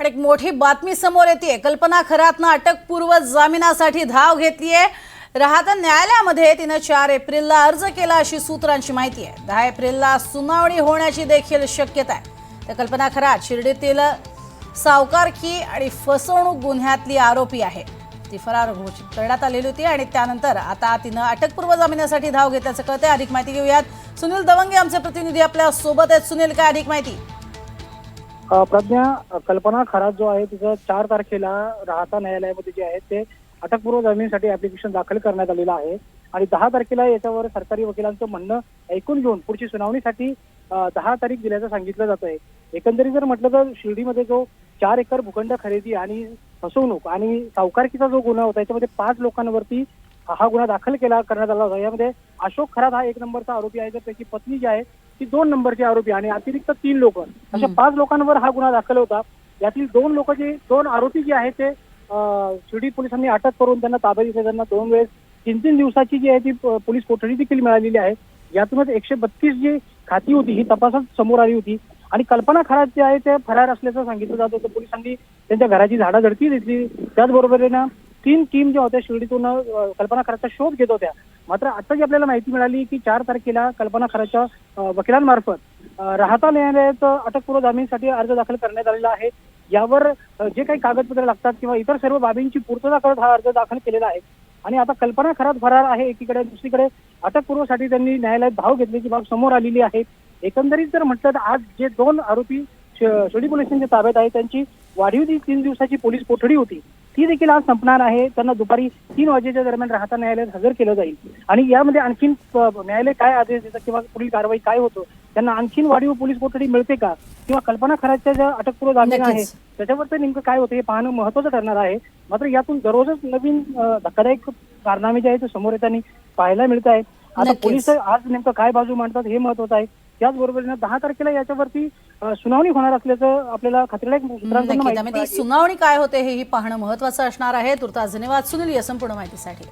पण एक मोठी बातमी समोर येते। कल्पना खरातनं अटकपूर्व जामिनासाठी धाव घेतली आहे। राहता न्यायालयामध्ये तिने 4 एप्रिलला अर्ज केला अशी सूत्रांची माहिती आहे। 10 एप्रिलला सुनावणी होण्याची देखील शक्यता आहे। तर कल्पना खरात शिर्डीतील सावकारकी आणि फसवणूक गुन्ह्यातली आरोपी आहे। ती फरार घोषित करण्यात आलेली होती आणि त्यानंतर आता तिने अटकपूर्व जामिनासाठी धाव घेतल्याचं कळतंय। अधिक माहिती घेऊयात। सुनील दवंगे आमचे प्रतिनिधी आपल्या सोबत आहेत। सुनील, काय अधिक माहिती? प्रज्ञा, कल्पना खरात जो आहे तिचं 4 तारखेला राहता न्यायालयामध्ये जे आहे ते अटकपूर्व जामीनसाठी ऍप्लिकेशन दाखल करण्यात आलेलं आहे आणि 10 तारखेला याच्यावर सरकारी वकिलांचं म्हणणं ऐकून घेऊन पुढची सुनावणीसाठी 10 तारीख दिल्याचं सांगितलं जात आहे। एकंदरीत जर म्हटलं तर शिर्डीमध्ये जो 4 एकर भूखंड खरेदी आणि फसवणूक आणि सावकारकीचा जो गुन्हा होता याच्यामध्ये 5 लोकांवरती हा गुन्हा दाखल करण्यात आला होता। यामध्ये अशोक खरात हा 1 नंबरचा आरोपी आहे, तर त्याची पत्नी जी आहे ती 2 नंबरची आरोपी आणि अतिरिक्त 3 लोक अशा 5 लोकांवर हा गुन्हा दाखल होता। यातील 2 आरोपी जे आहेत ते शिर्डी पोलिसांनी अटक करून त्यांना ताब्यात घेतले। त्यांना 2 वेळेस 3 दिवसाची जी आहे ती पोलीस कोठडी देखील मिळालेली आहे। यातूनच 132 जी खाती होती ही तपासात समोर आली होती आणि कल्पना खरात जे आहे ते फरार असल्याचं सांगितलं जात होतं। पोलिसांनी त्यांच्या घराची झाडाझडती घेतली, त्याचबरोबरीनं 3 टीम ज्या होत्या शिर्डीतून कल्पना खरातचा शोध घेत होत्या। मात्र आता जी आपल्याला माहिती मिळाली की 4 तारखेला कल्पना खरातच्या वकिलांमार्फत राहता न्यायालयात अटकपूर्व जामीनसाठी अर्ज दाखल करण्यात आलेला आहे। यावर जे काही कागदपत्र लागतात किंवा इतर सर्व बाबींची पूर्तता करत हा अर्ज दाखल केलेला आहे आणि आता कल्पना खरात फरार आहे एकीकडे, दुसरीकडे अटकपूर्वसाठी त्यांनी न्यायालयात धाव घेतल्याची बाब समोर आलेली आहे। एकंदरीत जर म्हटलं तर आज जे 2 आरोपी शिर्डी पोलिसांच्या ताब्यात आहे त्यांची वाढीव 3 दिवसाची पोलीस कोठडी होती ती देखील आज संपणार आहे। त्यांना दुपारी 3 वाजेच्या दरम्यान राहता न्यायालयात हजर केलं जाईल आणि यामध्ये आणखीन न्यायालय काय आदेश देतं किंवा पुढील कारवाई काय होतं, त्यांना आणखीन वाढीव पोलीस कोठडी मिळते का किंवा कल्पना खरातच्या ज्या अटकपूर्व जामीन आहे त्याच्यावर तर नेमकं काय होतं हे पाहणं महत्त्वाचं ठरणार आहे। मात्र यातून दररोजच नवीन धक्कादायक कारनामे जे आहेत ते समोर येताना पाहायला मिळत आहेत। आता पोलीस आज नेमकं काय बाजू मांडतात हे महत्त्वाचं आहे। त्याचबरोबर 10 तारखेला याच्यावरती सुनावणी होणार असल्याचं आपल्याला खात्रीलायक सूत्रांकडून माहिती सुनावणी काय होते हेही पाहणं महत्त्वाचं असणार आहे। तुर्तास धन्यवाद सुनील या संपूर्ण माहितीसाठी।